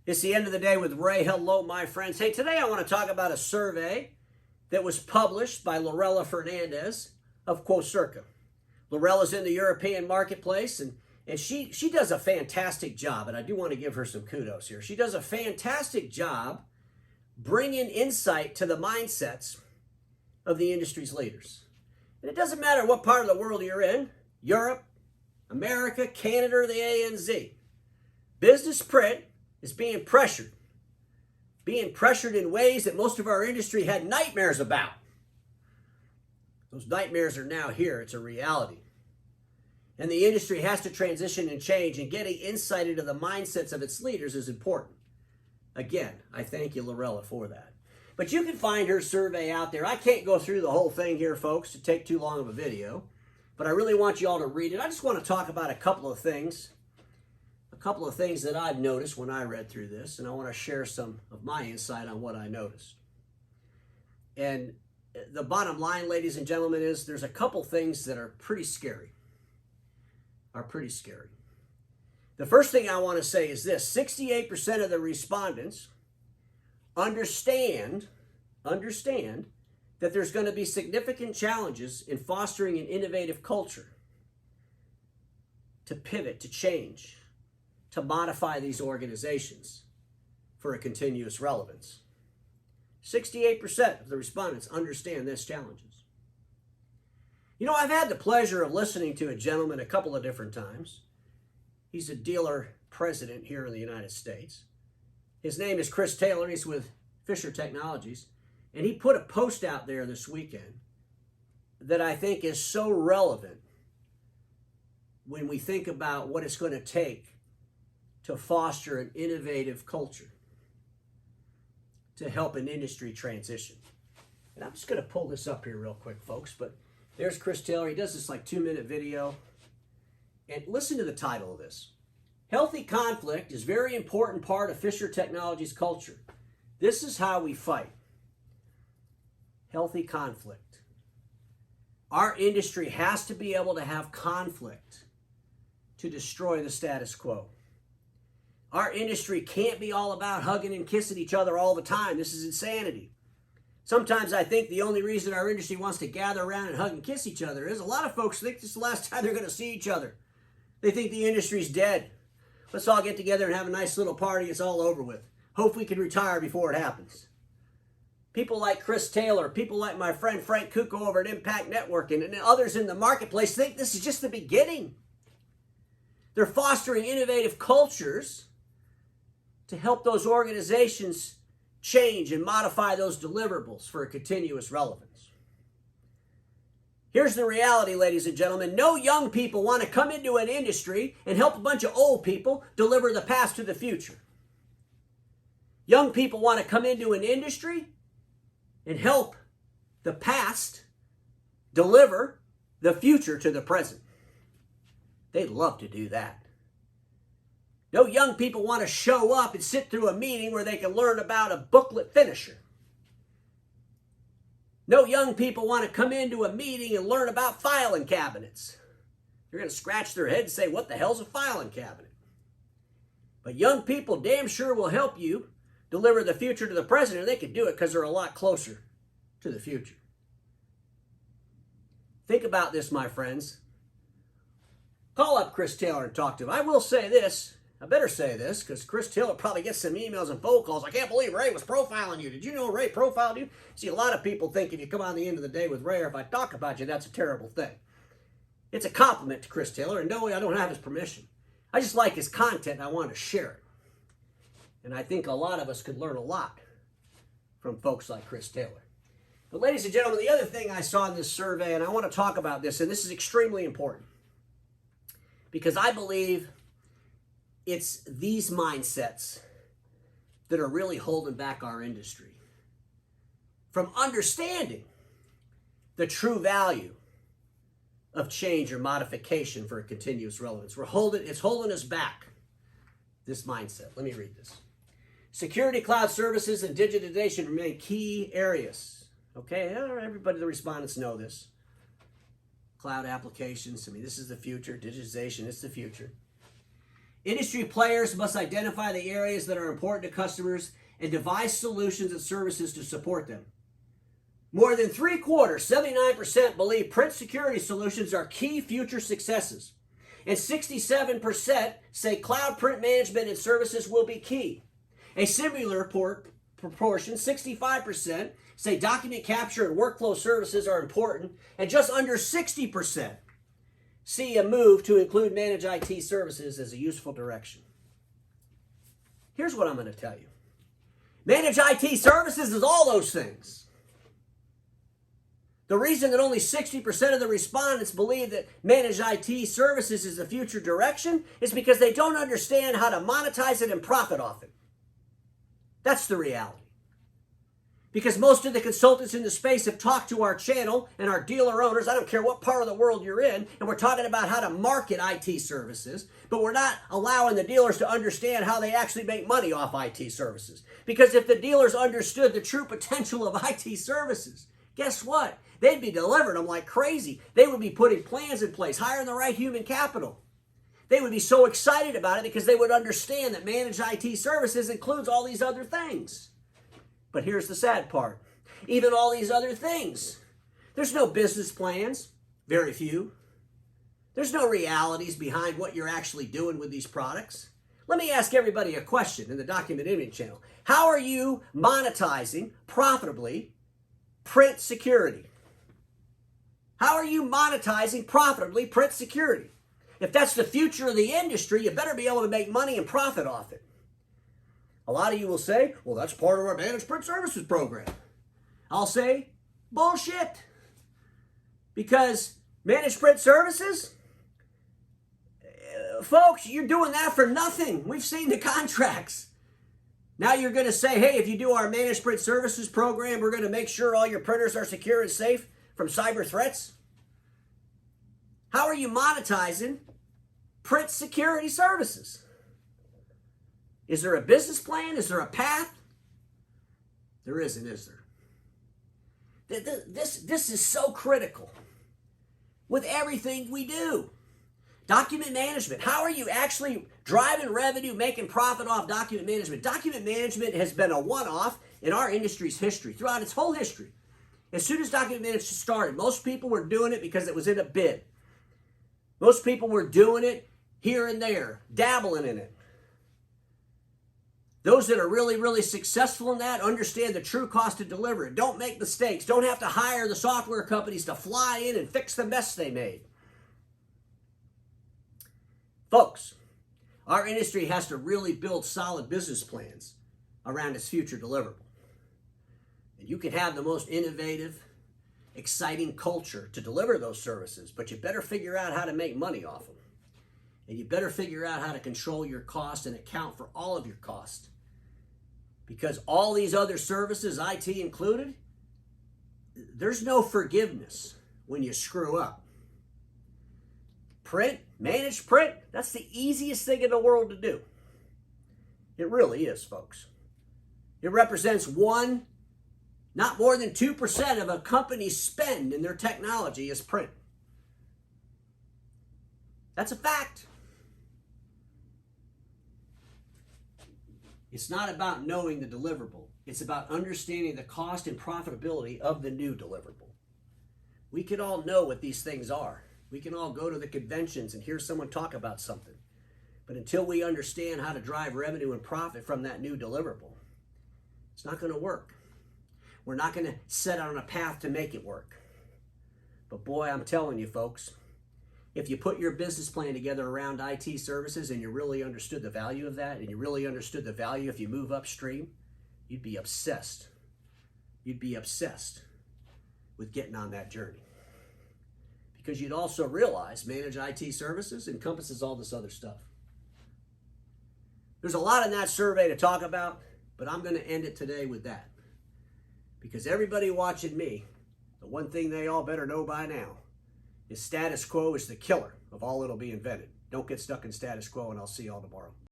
It's the end of the day with Ray. Hello, my friends. Hey, today I want to talk about a survey that was published by Louella Fernandes of QUOCIRCA. Louella's in the European marketplace, and she does a fantastic job, and I do want to give her some kudos here. She does a fantastic job bringing insight to the mindsets of the industry's leaders. And it doesn't matter what part of the world you're in, Europe, America, Canada, or the ANZ. Business print is being pressured in ways that most of our industry had nightmares about. Those nightmares are now here. It's a reality. And the industry has to transition and change, and getting insight into the mindsets of its leaders is important. Again, I thank you, Louella, for that. But you can find her survey out there. I can't go through the whole thing here, folks, to take too long of a video, but I really want you all to read it. I just want to talk about a couple of things that I've noticed when I read through this, and I want to share some of my insight on what I noticed. And the bottom line, ladies and gentlemen, is there's a couple things that are pretty scary. The first thing I want to say is this: 68% of the respondents understand that there's going to be significant challenges in fostering an innovative culture to pivot, to change, to modify these organizations for a continuous relevance. 68% of the respondents understand these challenges. You know, I've had the pleasure of listening to a gentleman a couple of different times. He's a dealer president here in the United States. His name is Chris Taylor. He's with Fisher Technologies. And he put a post out there this weekend that I think is so relevant when we think about what it's going to take to foster an innovative culture to help an industry transition. And I'm just going to pull this up here real quick, folks. But there's Chris Taylor. He does this like 2-minute video. And listen to the title of this. Healthy conflict is a very important part of Fisher Technologies culture. This is how we fight. Healthy conflict. Our industry has to be able to have conflict to destroy the status quo. Our industry can't be all about hugging and kissing each other all the time. This is insanity. Sometimes I think the only reason our industry wants to gather around and hug and kiss each other is a lot of folks think this is the last time they're going to see each other. They think the industry's dead. Let's all get together and have a nice little party. It's all over with. Hope we can retire before it happens. People like Chris Taylor, people like my friend Frank Kuko over at Impact Networking, and others in the marketplace think this is just the beginning. They're fostering innovative cultures to help those organizations change and modify those deliverables for a continuous relevance. Here's the reality, ladies and gentlemen. No young people want to come into an industry and help a bunch of old people deliver the past to the future. Young people want to come into an industry and help the past deliver the future to the present. They'd love to do that. No young people want to show up and sit through a meeting where they can learn about a booklet finisher. No young people want to come into a meeting and learn about filing cabinets. They're going to scratch their head and say, what the hell's a filing cabinet? But young people damn sure will help you deliver the future to the present, and they can do it because they're a lot closer to the future. Think about this, my friends. Call up Chris Taylor and talk to him. I will say this. I better say this because Chris Taylor probably gets some emails and phone calls. I can't believe Ray was profiling you. Did you know Ray profiled you? See, a lot of people think if you come on the end of the day with Ray, or if I talk about you, that's a terrible thing. It's a compliment to Chris Taylor, and no, I don't have his permission. I just like his content, and I want to share it. And I think a lot of us could learn a lot from folks like Chris Taylor. But ladies and gentlemen, the other thing I saw in this survey, and I want to talk about this, and this is extremely important, because I believe it's these mindsets that are really holding back our industry from understanding the true value of change or modification for a continuous relevance. It's holding us back, this mindset. Let me read this. Security, cloud services, and digitization remain key areas. Okay, everybody, the respondents know this. Cloud applications, this is the future. Digitization, it's the future. Industry players must identify the areas that are important to customers and devise solutions and services to support them. More than 3/4, 79%, believe print security solutions are key future successes. And 67% say cloud print management and services will be key. A similar proportion, 65%, say document capture and workflow services are important, and just under 60% see a move to include managed IT services as a useful direction. Here's what I'm going to tell you. Managed IT services is all those things. The reason that only 60% of the respondents believe that managed IT services is the future direction is because they don't understand how to monetize it and profit off it. That's the reality. Because most of the consultants in the space have talked to our channel and our dealer owners, I don't care what part of the world you're in, and we're talking about how to market IT services, but we're not allowing the dealers to understand how they actually make money off IT services. Because if the dealers understood the true potential of IT services, guess what? They'd be delivering them like crazy. They would be putting plans in place, hiring the right human capital. They would be so excited about it because they would understand that managed IT services includes all these other things. But here's the sad part. Even all these other things, there's no business plans, very few. There's no realities behind what you're actually doing with these products. Let me ask everybody a question in the Document Imaging channel. How are you monetizing profitably print security? How are you monetizing profitably print security? If that's the future of the industry, you better be able to make money and profit off it. A lot of you will say, well, that's part of our managed print services program. I'll say, bullshit. Because managed print services, folks, you're doing that for nothing. We've seen the contracts. Now you're going to say, hey, if you do our managed print services program, we're going to make sure all your printers are secure and safe from cyber threats. How are you monetizing print security services? Is there a business plan? Is there a path? There isn't, is there? This is so critical with everything we do. Document management. How are you actually driving revenue, making profit off document management? Document management has been a one-off in our industry's history, throughout its whole history. As soon as document management started, most people were doing it because it was in a bid. Most people were doing it here and there, dabbling in it. Those that are really, really successful in that understand the true cost to deliver it. Don't make mistakes. Don't have to hire the software companies to fly in and fix the mess they made. Folks, our industry has to really build solid business plans around its future deliverable. And you can have the most innovative, exciting culture to deliver those services, but you better figure out how to make money off them. And you better figure out how to control your cost and account for all of your cost. Because all these other services, IT included, there's no forgiveness when you screw up. Print, managed print, that's the easiest thing in the world to do. It really is, folks. It represents not more than 2% of a company's spend in their technology is print. That's a fact. It's not about knowing the deliverable. It's about understanding the cost and profitability of the new deliverable. We can all know what these things are. We can all go to the conventions and hear someone talk about something. But until we understand how to drive revenue and profit from that new deliverable, it's not going to work. We're not going to set out on a path to make it work. But boy, I'm telling you, folks, if you put your business plan together around IT services and you really understood the value of that, and you really understood the value if you move upstream, you'd be obsessed. You'd be obsessed with getting on that journey. Because you'd also realize managed IT services encompasses all this other stuff. There's a lot in that survey to talk about, but I'm going to end it today with that. Because everybody watching me, the one thing they all better know by now is status quo is the killer of all that'll be invented. Don't get stuck in status quo, and I'll see y'all tomorrow.